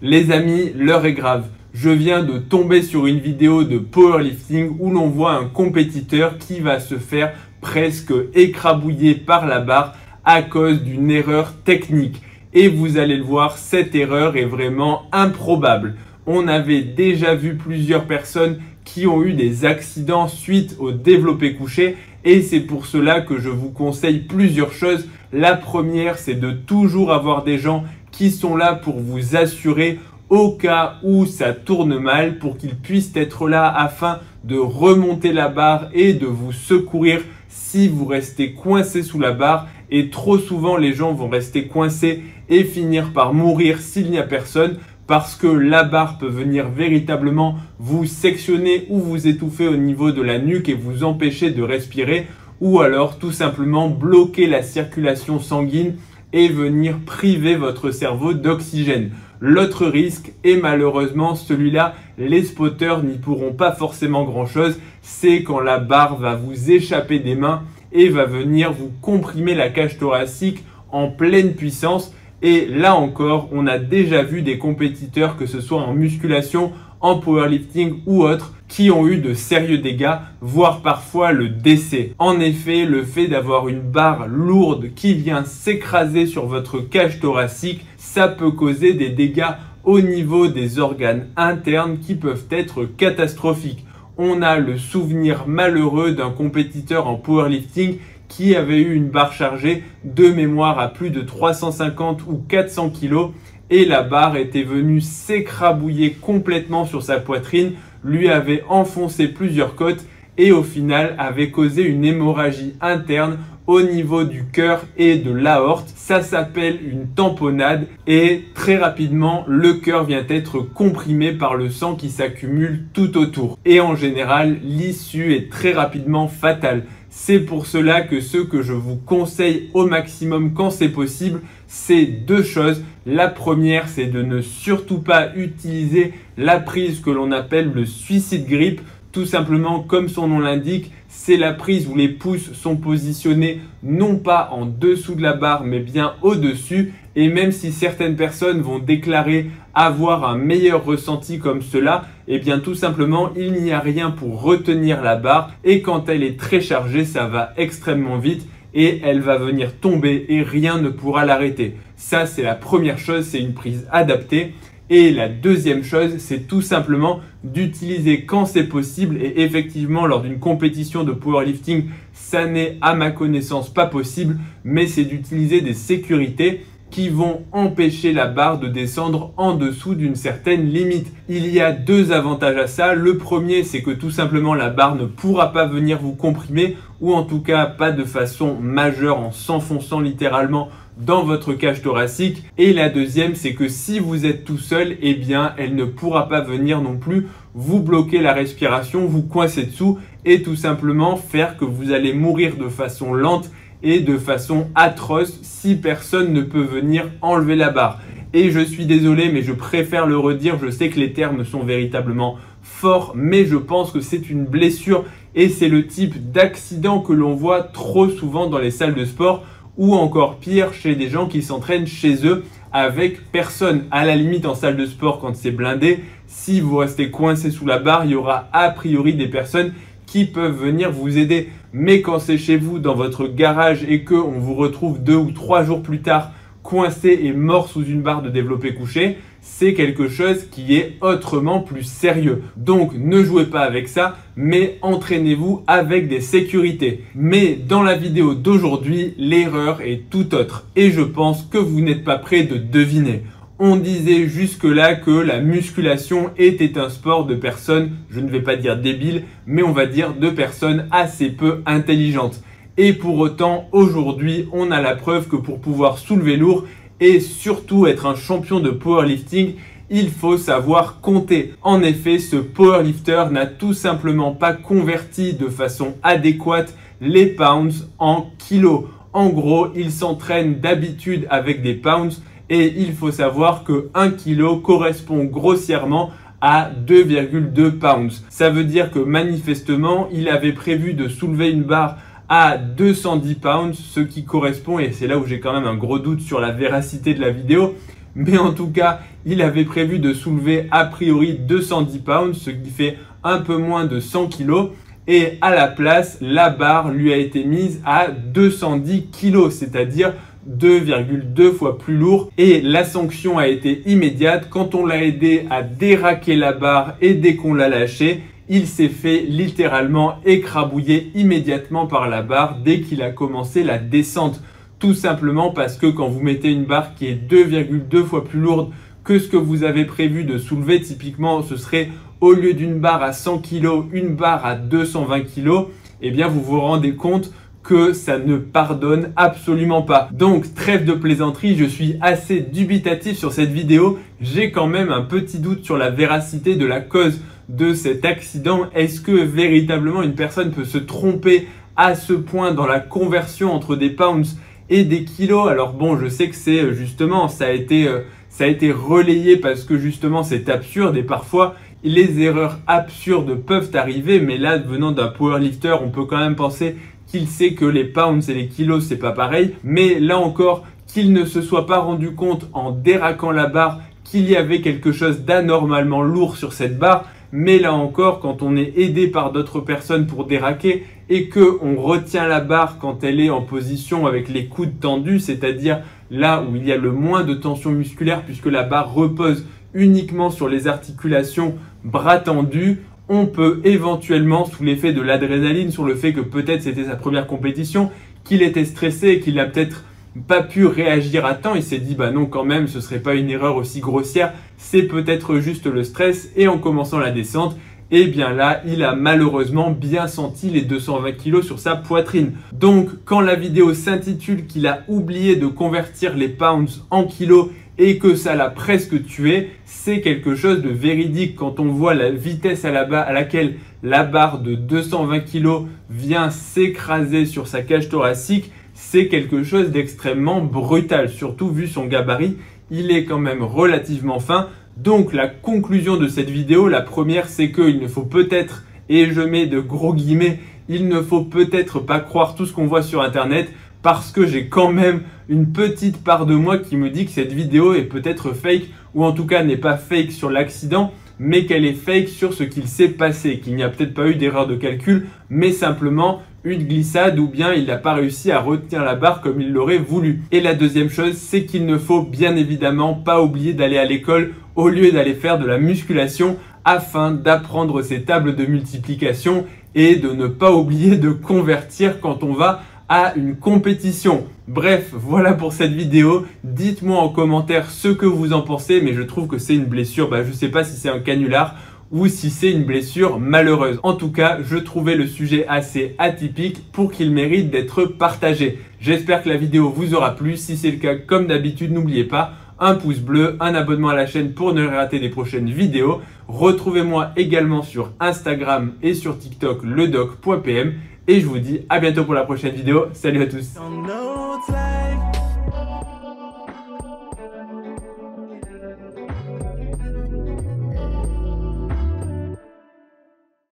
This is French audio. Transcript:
Les amis, l'heure est grave. Je viens de tomber sur une vidéo de powerlifting où l'on voit un compétiteur qui va se faire presque écrabouiller par la barre à cause d'une erreur technique. Et vous allez le voir, cette erreur est vraiment improbable. On avait déjà vu plusieurs personnes qui ont eu des accidents suite au développé couché et c'est pour cela que je vous conseille plusieurs choses. La première, c'est de toujours avoir des gens qui sont là pour vous assurer au cas où ça tourne mal, pour qu'ils puissent être là afin de remonter la barre et de vous secourir si vous restez coincé sous la barre. Et trop souvent, les gens vont rester coincés et finir par mourir s'il n'y a personne, parce que la barre peut venir véritablement vous sectionner ou vous étouffer au niveau de la nuque et vous empêcher de respirer, ou alors tout simplement bloquer la circulation sanguine et venir priver votre cerveau d'oxygène. L'autre risque, et malheureusement celui-là, les spotters n'y pourront pas forcément grand-chose, c'est quand la barre va vous échapper des mains et va venir vous comprimer la cage thoracique en pleine puissance. Et là encore, on a déjà vu des compétiteurs, que ce soit en musculation, en powerlifting ou autre, qui ont eu de sérieux dégâts, voire parfois le décès. En effet, le fait d'avoir une barre lourde qui vient s'écraser sur votre cage thoracique, ça peut causer des dégâts au niveau des organes internes qui peuvent être catastrophiques. On a le souvenir malheureux d'un compétiteur en powerlifting qui avait eu une barre chargée de mémoire à plus de 350 ou 400 kg et la barre était venue s'écrabouiller complètement sur sa poitrine, lui avait enfoncé plusieurs côtes et au final avait causé une hémorragie interne au niveau du cœur et de l'aorte. Ça s'appelle une tamponnade et très rapidement le cœur vient être comprimé par le sang qui s'accumule tout autour. Et en général, l'issue est très rapidement fatale. C'est pour cela que ce que je vous conseille au maximum quand c'est possible, c'est deux choses. La première, c'est de ne surtout pas utiliser la prise que l'on appelle le suicide grip. Tout simplement, comme son nom l'indique, c'est la prise où les pouces sont positionnés non pas en dessous de la barre, mais bien au-dessus. Et même si certaines personnes vont déclarer avoir un meilleur ressenti comme cela, eh bien tout simplement, il n'y a rien pour retenir la barre. Et quand elle est très chargée, ça va extrêmement vite et elle va venir tomber et rien ne pourra l'arrêter. Ça, c'est la première chose, c'est une prise adaptée. Et la deuxième chose, c'est tout simplement d'utiliser quand c'est possible, et effectivement lors d'une compétition de powerlifting, ça n'est à ma connaissance pas possible, mais c'est d'utiliser des sécurités qui vont empêcher la barre de descendre en dessous d'une certaine limite. Il y a deux avantages à ça. Le premier, c'est que tout simplement la barre ne pourra pas venir vous comprimer, ou en tout cas pas de façon majeure en s'enfonçant littéralement dans votre cage thoracique. Et la deuxième, c'est que si vous êtes tout seul, eh bien elle ne pourra pas venir non plus vous bloquer la respiration, vous coincer dessous et tout simplement faire que vous allez mourir de façon lente et de façon atroce si personne ne peut venir enlever la barre. Et je suis désolé, mais je préfère le redire, je sais que les termes sont véritablement forts, mais je pense que c'est une blessure et c'est le type d'accident que l'on voit trop souvent dans les salles de sport, ou encore pire, chez des gens qui s'entraînent chez eux avec personne. À la limite, en salle de sport, quand c'est blindé, si vous restez coincé sous la barre, il y aura a priori des personnes qui peuvent venir vous aider. Mais quand c'est chez vous, dans votre garage, et qu'on vous retrouve 2 ou 3 jours plus tard, coincé et mort sous une barre de développé couché, c'est quelque chose qui est autrement plus sérieux. Donc ne jouez pas avec ça, mais entraînez-vous avec des sécurités. Mais dans la vidéo d'aujourd'hui, l'erreur est tout autre et je pense que vous n'êtes pas prêt de deviner. On disait jusque-là que la musculation était un sport de personnes, je ne vais pas dire débiles, mais on va dire de personnes assez peu intelligentes. Et pour autant, aujourd'hui, on a la preuve que pour pouvoir soulever lourd et surtout être un champion de powerlifting, il faut savoir compter. En effet, ce powerlifter n'a tout simplement pas converti de façon adéquate les pounds en kilos. En gros, il s'entraîne d'habitude avec des pounds et il faut savoir que 1 kg correspond grossièrement à 2,2 pounds. Ça veut dire que manifestement, il avait prévu de soulever une barre à 210 pounds, ce qui correspond, et c'est là où j'ai quand même un gros doute sur la véracité de la vidéo, mais en tout cas, il avait prévu de soulever a priori 210 pounds, ce qui fait un peu moins de 100 kg. Et à la place, la barre lui a été mise à 210 kg, c'est-à-dire 2,2 fois plus lourd. Et la sanction a été immédiate. Quand on l'a aidé à déraquer la barre et dès qu'on l'a lâché, il s'est fait littéralement écrabouiller immédiatement par la barre dès qu'il a commencé la descente. Tout simplement parce que quand vous mettez une barre qui est 2,2 fois plus lourde que ce que vous avez prévu de soulever, typiquement ce serait au lieu d'une barre à 100 kg, une barre à 220 kg, eh bien vous vous rendez compte que ça ne pardonne absolument pas. Donc trêve de plaisanterie, je suis assez dubitatif sur cette vidéo. J'ai quand même un petit doute sur la véracité de la cause de cet accident. Est-ce que véritablement une personne peut se tromper à ce point dans la conversion entre des pounds et des kilos? Alors bon, je sais que c'est justement, ça a été relayé parce que justement c'est absurde et parfois les erreurs absurdes peuvent arriver, mais là venant d'un powerlifter, on peut quand même penser qu'il sait que les pounds et les kilos c'est pas pareil, mais là encore qu'il ne se soit pas rendu compte en déraquant la barre qu'il y avait quelque chose d'anormalement lourd sur cette barre. Mais là encore, quand on est aidé par d'autres personnes pour déraquer et que on retient la barre quand elle est en position avec les coudes tendus, c'est-à-dire là où il y a le moins de tension musculaire puisque la barre repose uniquement sur les articulations bras tendus, on peut éventuellement, sous l'effet de l'adrénaline, sur le fait que peut-être c'était sa première compétition, qu'il était stressé et qu'il n'a peut-être pas pu réagir à temps, il s'est dit bah non quand même ce serait pas une erreur aussi grossière, c'est peut-être juste le stress, et en commençant la descente, et bien là il a malheureusement bien senti les 220 kg sur sa poitrine. Donc quand la vidéo s'intitule qu'il a oublié de convertir les pounds en kilos et que ça l'a presque tué, c'est quelque chose de véridique. Quand on voit la vitesse à laquelle la barre de 220 kg vient s'écraser sur sa cage thoracique, c'est quelque chose d'extrêmement brutal, surtout vu son gabarit, il est quand même relativement fin. Donc la conclusion de cette vidéo, la première, c'est qu'il ne faut peut-être, et je mets de gros guillemets, il ne faut peut-être pas croire tout ce qu'on voit sur internet, parce que j'ai quand même une petite part de moi qui me dit que cette vidéo est peut-être fake, ou en tout cas n'est pas fake sur l'accident, mais qu'elle est fake sur ce qu'il s'est passé, qu'il n'y a peut-être pas eu d'erreur de calcul, mais simplement une glissade ou bien il n'a pas réussi à retenir la barre comme il l'aurait voulu. Et la deuxième chose, c'est qu'il ne faut bien évidemment pas oublier d'aller à l'école au lieu d'aller faire de la musculation afin d'apprendre ces tables de multiplication et de ne pas oublier de convertir quand on va à une compétition. Bref, voilà pour cette vidéo. Dites-moi en commentaire ce que vous en pensez, mais je trouve que c'est une blessure, je ne sais pas si c'est un canular ou si c'est une blessure malheureuse. En tout cas, je trouvais le sujet assez atypique pour qu'il mérite d'être partagé. J'espère que la vidéo vous aura plu. Si c'est le cas, comme d'habitude, n'oubliez pas un pouce bleu, un abonnement à la chaîne pour ne rien rater des prochaines vidéos. Retrouvez-moi également sur Instagram et sur TikTok, ledoc.pm. Et je vous dis à bientôt pour la prochaine vidéo. Salut à tous.